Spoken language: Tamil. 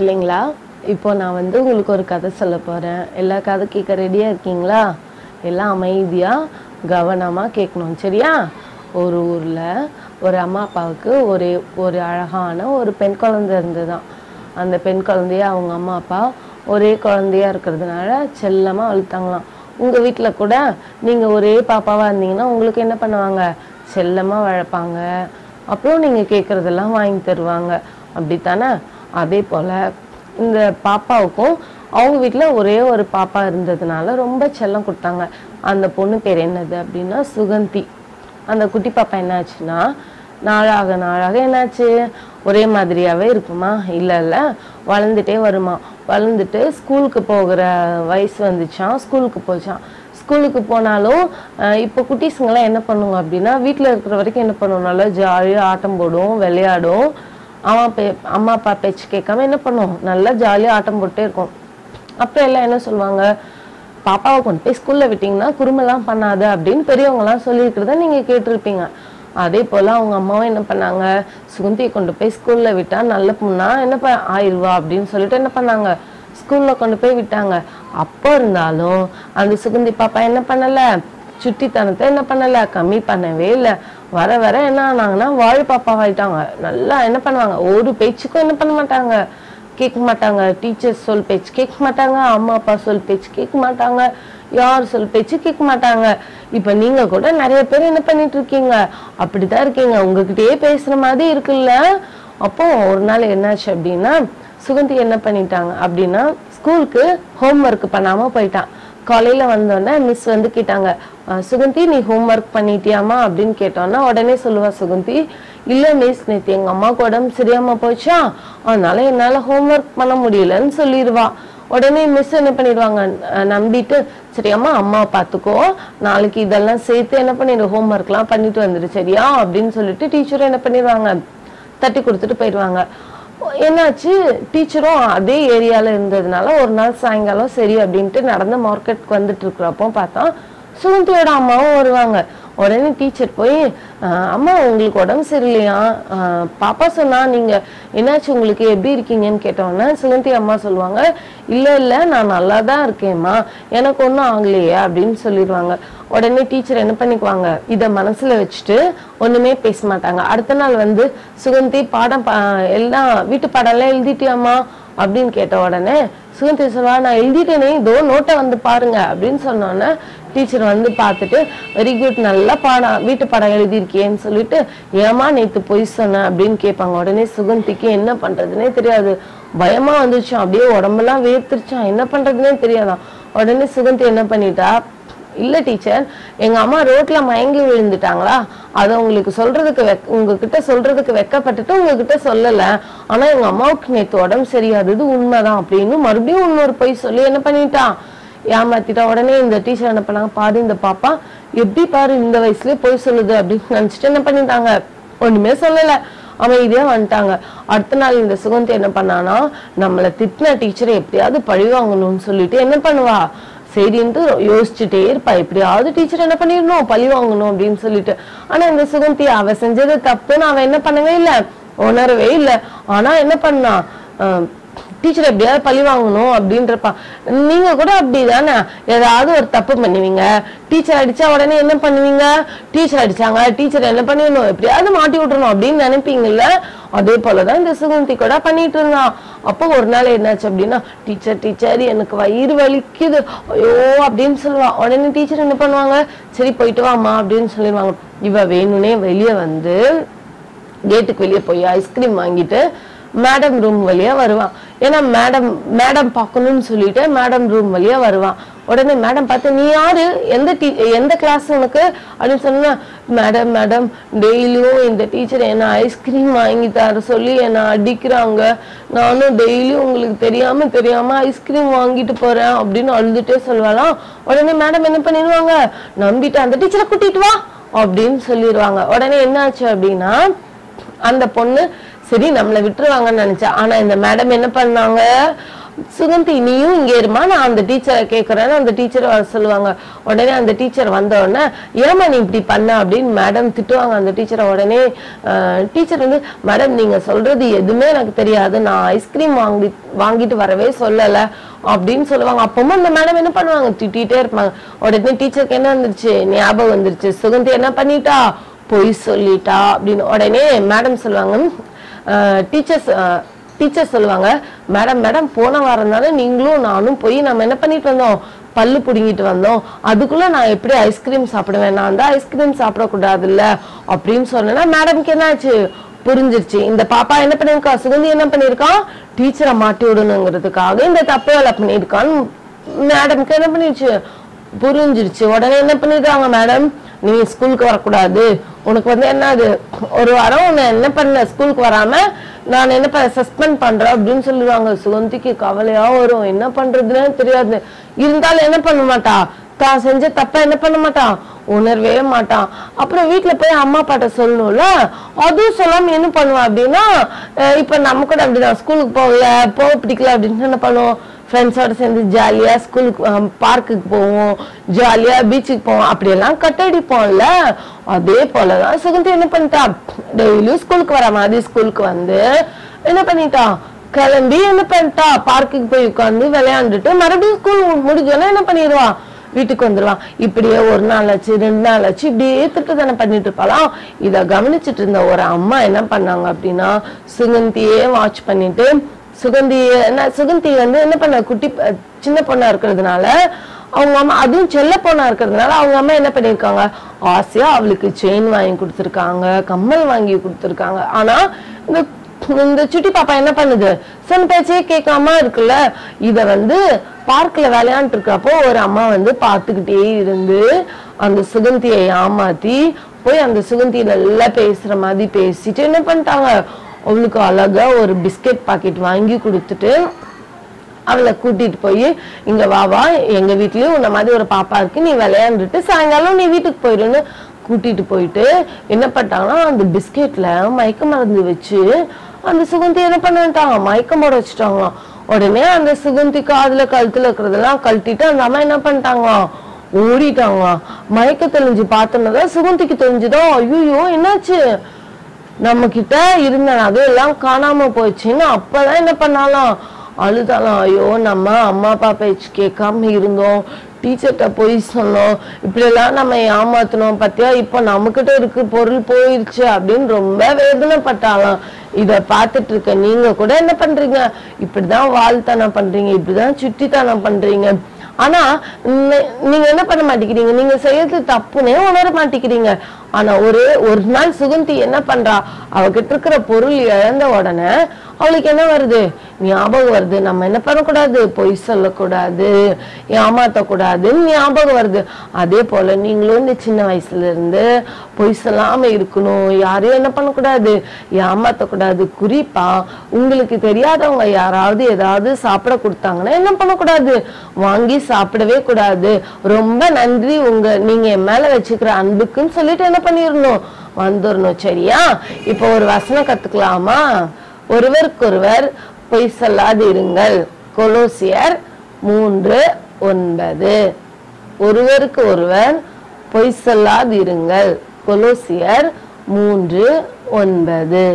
இல்லைங்களா? இப்போ நான் வந்து உங்களுக்கு ஒரு கதை சொல்ல போகிறேன். எல்லா கதை கேட்க ரெடியாக இருக்கீங்களா? எல்லாம் அமைதியாக கவனமாக கேட்கணும், சரியா? ஒரு ஊரில் ஒரு அம்மா அப்பாவுக்கு ஒரு அழகான ஒரு பெண் குழந்தை இருந்ததுதான். அந்த பெண் குழந்தைய அவங்க அம்மா அப்பா ஒரே குழந்தையா இருக்கிறதுனால செல்லமாக வளர்த்தாங்களாம். உங்கள் வீட்டில் கூட நீங்கள் ஒரே பாப்பாவாக இருந்தீங்கன்னா உங்களுக்கு என்ன பண்ணுவாங்க? செல்லமாக வளர்ப்பாங்க. அப்புறம் நீங்கள் கேட்குறதெல்லாம் வாங்கி தருவாங்க, அப்படித்தானே? அதே போல் இந்த பாப்பாவுக்கும் அவங்க வீட்டில் ஒரே ஒரு பாப்பா இருந்ததுனால ரொம்ப செல்லம் கொடுத்தாங்க. அந்த பொண்ணு பேர் என்னது அப்படின்னா சுகந்தி. அந்த குட்டி பாப்பா என்னாச்சுன்னா நாளாக என்னாச்சு, ஒரே மாதிரியாகவே இருக்குமா? இல்லை வளர்ந்துட்டே வருமா. வளர்ந்துட்டு ஸ்கூலுக்கு போகிற வயசு வந்துச்சான். ஸ்கூலுக்கு போச்சான். ஸ்கூலுக்கு போனாலும் இப்போ குட்டீஸுங்கெல்லாம் என்ன பண்ணுங்க அப்படின்னா வீட்டில் இருக்கிற வரைக்கும் என்ன பண்ணுவோம், நல்லா ஜாலியாக ஆட்டம் போடும், விளையாடும். அம்மா அப்பா பேச்சு கேட்காம என்ன பண்ணுவோம், நல்லா ஜாலியாக ஆட்டம் போட்டே இருக்கும். அப்புறம் எல்லாம் என்ன சொல்லுவாங்க, பாப்பாவை கொண்டு போய் ஸ்கூலில் விட்டிங்கன்னா குறும்பெல்லாம் பண்ணாது அப்படின்னு பெரியவங்கலாம் சொல்லியிருக்கிறத நீங்கள் கேட்டிருப்பீங்க. அதே போல் அவங்க அம்மாவும் என்ன பண்ணாங்க, சுகந்தியை கொண்டு போய் ஸ்கூலில் விட்டால் நல்ல பொண்ணா என்ன ஆயிடுவா அப்படின்னு சொல்லிட்டு என்ன பண்ணாங்க, ஸ்கூலில் கொண்டு போய் விட்டாங்க. அப்போ இருந்தாலும் அந்த சுகந்தி பாப்பா என்ன பண்ணலை, சுட்டித்தனத்தை என்ன பண்ணலை, கம்மி பண்ணவே இல்லை. வர என்ன ஆனாங்கன்னா வாழ் பாப்பாவாயிட்டாங்க. நல்லா என்ன பண்ணுவாங்க, ஒரு பேச்சுக்கும் என்ன பண்ண மாட்டாங்க, கேட்க மாட்டாங்க. டீச்சர்ஸ் சொல் பேச்சு கேட்க மாட்டாங்க, அம்மா அப்பா சொல் பேச்சு கேட்க மாட்டாங்க, யார் சொல் பேச்சு கேட்க மாட்டாங்க. இப்ப நீங்க கூட நிறைய பேர் என்ன பண்ணிட்டு இருக்கீங்க, அப்படிதான் இருக்கீங்க, உங்ககிட்டயே பேசுற மாதிரி இருக்குல்ல. அப்போ ஒரு நாள் என்னாச்சு அப்படின்னா சுகந்தி என்ன பண்ணிட்டாங்க அப்படின்னா ஸ்கூலுக்கு ஹோம் ஒர்க் பண்ணாம போயிட்டான். காலையில வந்தோடனே மிஸ் வந்து கேட்டாங்க, சுகந்தி நீ ஹோம் ஒர்க் பண்ணிட்டியாமா அப்படின்னு கேட்டோன்னா உடனே சொல்லுவா சுகந்தி, இல்லை மிஸ் நேற்று எங்க அம்மாவுக்கு உடம்பு சரியாம போச்சா, அதனால என்னால ஹோம் ஒர்க் பண்ண முடியலன்னு சொல்லிடுவா. உடனே மிஸ் என்ன பண்ணிடுவாங்க, நம்பிட்டு சரியாம்மா அம்மா பார்த்துக்கோ, நாளைக்கு இதெல்லாம் சேர்த்து என்ன பண்ணிடு ஹோம் ஒர்க்லாம் பண்ணிட்டு வந்துடு சரியா அப்படின்னு சொல்லிட்டு டீச்சரும் என்ன பண்ணிடுவாங்க, தட்டி கொடுத்துட்டு போயிடுவாங்க. என்னாச்சு, டீச்சரும் அதே ஏரியால இருந்ததுனால ஒரு நாள் சாயங்காலம் சரி அப்படின்ட்டு நடந்த மார்க்கெட்டுக்கு வந்துட்டு இருக்கிறப்போ பார்த்தா சுகந்தியோட அம்மாவும் வருவாங்க. உடனே டீச்சர் போய், அம்மா உங்களுக்கு உடம்பு சரியில்லையா, பாப்பா சொன்னா நீங்க என்னாச்சு உங்களுக்கு எப்படி இருக்கீங்கன்னு கேட்டோன்னே சுகந்தி அம்மா சொல்லுவாங்க, இல்லை நான் நல்லா தான் இருக்கேம்மா, எனக்கு ஒன்றும் ஆகலையே அப்படின்னு சொல்லிடுவாங்க. உடனே டீச்சர் என்ன பண்ணிக்குவாங்க, இதை மனசுல வச்சுட்டு ஒண்ணுமே பேச மாட்டாங்க. அடுத்த நாள் வந்து சுகந்தி எல்லாம் வீட்டு பாடம் எல்லாம் எழுதிட்டியாம்மா அப்படின்னு கேட்ட உடனே சுகந்தி சொல்வா, நான் எழுதிட்டேனே, இதோ நோட்டை வந்து பாருங்க அப்படின்னு சொன்னோன்னே டீச்சர் வந்து பார்த்துட்டு வெரி குட், நல்லா வீட்டு பாடம் எழுதியிருக்கேன்னு சொல்லிட்டு ஏமா நேற்று பொய் சொன்ன அப்படின்னு கேட்பாங்க. உடனே சுகந்திக்கு என்ன பண்றதுன்னே தெரியாது, பயமா வந்துருச்சான், அப்படியே உடம்பெல்லாம் வேர்த்துருச்சான், என்ன பண்றதுன்னே தெரியாதான். உடனே சுகந்தி என்ன பண்ணிட்டா, இல்லை டீச்சர் எங்க அம்மா ரோட்ல மயங்கி விழுந்துட்டாங்களா, அதை உங்ககிட்ட சொல்றதுக்கு வெக்கப்பட்டுட்டு உங்ககிட்ட சொல்லல, ஆனா எங்க அம்மாவுக்கு நேற்று உடம்பு சரியாதது உண்மைதான் அப்படின்னு மறுபடியும் இன்னொரு பொய் சொல்லி என்ன பண்ணிட்டான், ஏமாத்திட்டா. உடனே இந்த டீச்சர் என்ன பண்ணாங்க, பாரு இந்த பாப்பா எப்படி பாரு இந்த வயசுலயே பொய் சொல்லுது அப்படின்னு நினைச்சிட்டு என்ன பண்ணிட்டாங்க, ஒண்ணுமே சொல்லல, அமைதியா வந்துட்டாங்க. அடுத்த நாள் இந்த சுகந்தி என்ன பண்ணானா, நம்மளை திட்டின டீச்சரை எப்படியாவது பழி வாங்கணும்னு சொல்லிட்டு என்ன பண்ணுவா, சரின்ட்டு யோசிச்சுட்டே இருப்பா, எப்படியாவது டீச்சர் என்ன பண்ணிடணும் பழி வாங்கணும் அப்படின்னு சொல்லிட்டு. ஆனா இந்த சுகந்தி அவ செஞ்சது தப்புன்னு அவ என்ன பண்ணவே இல்லை, உணரவே இல்லை. ஆனா என்ன பண்ணா, டீச்சர் எப்படியாவது பழி வாங்கணும் அப்படின்றப்பா. நீங்க கூட அப்படிதானே, ஏதாவது ஒரு தப்பு பண்ணுவீங்க, டீச்சர் அடிச்சா உடனே என்ன பண்ணுவீங்க, டீச்சர் அடிச்சாங்க டீச்சர் என்ன பண்ணிடணும் எப்படியாவது மாட்டி விட்டுறணும் அப்படின்னு நினைப்பீங்கல்ல. அதே போலதான் இந்த சுகந்தி கூட பண்ணிட்டு இருந்தான். அப்போ ஒரு நாள் என்னாச்சு அப்படின்னா, டீச்சர் எனக்கு வயிறு வலிக்குது ஐயோ அப்படின்னு சொல்லுவா. உடனே டீச்சர் என்ன பண்ணுவாங்க, சரி போயிட்டு வாமா அப்படின்னு சொல்லிடுவாங்க. இவ வேணும்னே வெளியே வந்து கேட்டுக்கு வெளியே போய் ஐஸ்கிரீம் வாங்கிட்டு மேடம் ரூம் வழியா வருவான். ஏன்னா மேடம் பார்க்கணும்னு சொல்லிட்டு மேடம் ரூம் வழியா வருவான். உடனே மேடம் பார்த்து, நீ யாரு, எந்த கிளாஸ் உனக்கு அப்படின்னு சொன்னா, மேடம் டெய்லியும் இந்த டீச்சர் என்ன ஐஸ்கிரீம் வாங்கி தர சொல்லி என்ன அடிக்கிறாங்க, நானும் டெய்லியும் உங்களுக்கு தெரியாம ஐஸ்கிரீம் வாங்கிட்டு போறேன் அப்படின்னு அழுதுட்டே சொல்லுவாளாம். உடனே மேடம் என்ன பண்ணிடுவாங்க, நம்பிட்டு அந்த டீச்சரை கூட்டிட்டு வா அப்படின்னு சொல்லிடுவாங்க. உடனே என்ன ஆச்சு அப்படின்னா அந்த பொண்ணு சரி நம்மளை விட்டுருவாங்கன்னு நினைச்சா. ஆனா இந்த மேடம் என்ன பண்ணாங்க, சுகந்தி நீயும் இங்க இருமா, நான் அந்த டீச்சரை கேட்கறேன்னு அந்த டீச்சரை வர சொல்லுவாங்க. உடனே அந்த டீச்சர் வந்த உடனே ஏமா நீ இப்படி பண்ண அப்படின்னு மேடம் திட்டுவாங்க அந்த டீச்சரை. உடனே டீச்சர் வந்து மேடம் நீங்க சொல்றது எதுவுமே எனக்கு தெரியாது, நான் ஐஸ்கிரீம் வாங்கிட்டு வரவே சொல்லல அப்படின்னு சொல்லுவாங்க. அப்பவும் அந்த மேடம் என்ன பண்ணுவாங்க, திட்டிகிட்டே இருப்பாங்க. உடனே டீச்சருக்கு என்ன வந்துருச்சு, ஞாபகம் வந்துருச்சு, சுகந்தி என்ன பண்ணிட்டா, பொய் சொல்லிட்டா அப்படின்னு. உடனே மேடம் சொல்லுவாங்க, டீச்சர் சொல்லுவாங்க, மேடம் மேடம் போன வாரம் தானே நீங்களும் நானும் போய் நம்ம என்ன பண்ணிட்டு வந்தோம், பல்லு புடுங்கிட்டு வந்தோம், அதுக்குள்ள நான் எப்படி ஐஸ்கிரீம் சாப்பிடுவேன், நான் தான் ஐஸ்கிரீம் சாப்பிடக்கூடாது இல்ல அப்படின்னு சொன்னா மேடம்க்கு என்னாச்சு, புரிஞ்சிருச்சு. இந்த பாப்பா என்ன பண்ணிருக்கா, சுகந்தி என்ன பண்ணிருக்கான், டீச்சரை மாட்டி விடணுங்கிறதுக்காக இந்த தப்பு வேலை பண்ணிருக்கான்னு மேடம்க்கு என்ன பண்ணிருச்சு, புரிஞ்சிருச்சு. உடனே என்ன பண்ணிருக்காங்க மேடம், நீ ஸ்கூலுக்கு வரக்கூடாது, உனக்கு வந்து என்னது ஒரு வாரம் உன்னை என்ன பண்ண ஸ்கூலுக்கு வராம நான் என்ன பண்ண சஸ்பெண்ட் பண்றேன் அப்படின்னு சொல்லுவாங்க. சுகந்திக்கு கவலையா வரும், என்ன பண்றதுன்னு தெரியாது. இருந்தாலும் என்ன பண்ண மாட்டா, தான் செஞ்ச தப்ப என்ன பண்ண மாட்டான், உணர்வே மாட்டான். அப்புறம் வீட்டுல போய் அம்மா அப்பாட்ட சொல்லணும்ல, அதுவும் சொல்லாம என்ன பண்ணுவான் அப்படின்னா, இப்ப நம்ம கூட அப்படிதான் ஸ்கூலுக்கு போக பிடிக்கல அப்படின்னு என்ன பண்ணுவோம், ஃப்ரெண்ட்ஸோட சேர்ந்து ஜாலியா ஸ்கூலுக்கு பார்க்குக்கு போவோம், ஜாலியா பீச்சுக்கு போவோம், அப்படியெல்லாம் கட்டடிப்போம்ல. அதே போலதான் சுகந்தி என்ன பண்ணிட்டா, டெய்லியும் ஸ்கூலுக்கு வர மாதிரி ஸ்கூலுக்கு வந்து என்ன பண்ணிட்டா, கிளம்பி என்ன பண்ணிட்டா, பார்க்குக்கு போய் உட்காந்து விளையாண்டுட்டு மறுபடியும் ஸ்கூல் முடிஞ்சோன்னா என்ன பண்ணிடுவா, வீட்டுக்கு வந்துருவான். இப்படியே ஒரு நாள் ஆச்சு, 2 நாள் ஆச்சு, இப்படியே திட்டுத்தனை பண்ணிட்டு இருப்பாளாம். இத கவனிச்சுட்டு இருந்த ஒரு அம்மா என்ன பண்ணாங்க அப்படின்னா, சுகந்தியே வாட்ச் பண்ணிட்டு, சுகந்தி வந்து என்ன பண்ண, குட்டி சின்ன பொண்ணா இருக்கிறதுனால அவங்க அம்மா, அதுவும் செல்ல பொண்ணா இருக்கிறதுனால அவங்க அம்மா என்ன பண்ணிருக்காங்க, ஆசையா அவளுக்கு செயின் வாங்கி கொடுத்துருக்காங்க, கம்மல் வாங்கி கொடுத்துருக்காங்க. ஆனா இந்த சுட்டி பாப்பா என்ன பண்ணுது, சொன்ன பேச்சே கேட்காம இருக்குல்ல. இத வந்து பார்க்ல விளையாண்டு இருக்கிறப்போ ஒரு அம்மா வந்து பாத்துக்கிட்டே இருந்து அந்த சுகந்தியை ஏமாத்தி போய் அந்த சுகந்தியை நல்லா பேசுற மாதிரி பேசிட்டு என்ன பண்ணிட்டாங்க, அவளுக்கு அழகா ஒரு பிஸ்கெட் பாக்கெட் வாங்கி கொடுத்துட்டு அவளை கூட்டிட்டு போய், இங்க வா எங்க வீட்லயும் உன்ன மாதிரி ஒரு பாப்பா இருக்கு, நீ விளையாண்டுட்டு சாயங்காலம் நீ வீட்டுக்கு போயிடுன்னு கூட்டிட்டு போயிட்டு என்ன பண்ணிட்டாங்கன்னா, அந்த பிஸ்கெட்ல மயக்க மருந்து வச்சு அந்த சுகந்தி என்ன பண்ணிட்டாங்க, மயக்கம் போட வச்சுட்டாங்களாம். உடனே அந்த சுகந்தி காதுல கழுத்துல இருக்கிறதெல்லாம் கழட்டிட்டு அந்த அம்மா என்ன பண்ணிட்டாங்க, ஓடிட்டாங்க. மயக்க தெளிஞ்சு பார்த்தோம்னாதான் சுகந்திக்கு தெரிஞ்சுதான், ஐயோ என்னாச்சு, நம்ம கிட்ட இருந்த நகையெல்லாம் காணாம போயிடுச்சுன்னு. அப்பதான் என்ன பண்ணாலாம், அழுதாலாம், ஐயோ நம்ம அம்மா அப்பா பேச்சு கேட்காம இருந்தோம், டீச்சர்கிட்ட போய் சொன்னோம், இப்படி எல்லாம் நம்ம ஏமாத்தணும் பத்தியா, இப்ப நம்மகிட்ட இருக்கு பொருள் போயிருச்சு அப்படின்னு ரொம்ப வேதனைப்பட்டாலாம். இத பாத்துட்டு இருக்க நீங்க கூட என்ன பண்றீங்க, இப்படிதான் வாழ்த்தனம் பண்றீங்க, இப்படிதான் சுட்டித்தனம் பண்றீங்க. ஆனா நீங்க என்ன பண்ண மாட்டேங்கிறீங்க, நீங்க செய்யறது தப்புன்னே உணர மாட்டேங்கிறீங்க. ஆனா ஒரு நாள் சுகந்தி என்ன பண்றா, அவகிட்ட இருக்கிற பொருள் இழந்த உடனே அவளுக்கு என்ன வருது, ஞாபகம் வருது, நம்ம என்ன பண்ணக்கூடாது, பொய் சொல்லக்கூடாது, ஏமாத்தக்கூடாதுன்னு ஞாபகம் வருது. அதே போல நீங்களும் இந்த சின்ன வயசுல இருந்து பொய் சொல்லாம இருக்கணும், யாரையும் என்ன பண்ணக்கூடாது, ஏமாத்தக்கூடாது. குறிப்பா உங்களுக்கு தெரியாதவங்க யாராவது ஏதாவது சாப்பிட கொடுத்தாங்கன்னா என்ன பண்ணக்கூடாது, வாங்கி சாப்பிடவே கூடாது. ரொம்ப நன்றி நீங்க என் மேல வச்சுக்கிற அன்புக்குன்னு சொல்லிட்டு என்ன பண்ணிடணும், வந்துடணும். சரியா? இப்போ ஒரு வசனம் கத்துக்கலாமா, ஒருவருக்கொருவர் பொய் சொல்லாது இருங்கள். கொலோசியர் 3:9. ஒருவருக்கு ஒருவர் பொய் சொல்லாது இருங்கள். கொலோசியர் 3:9.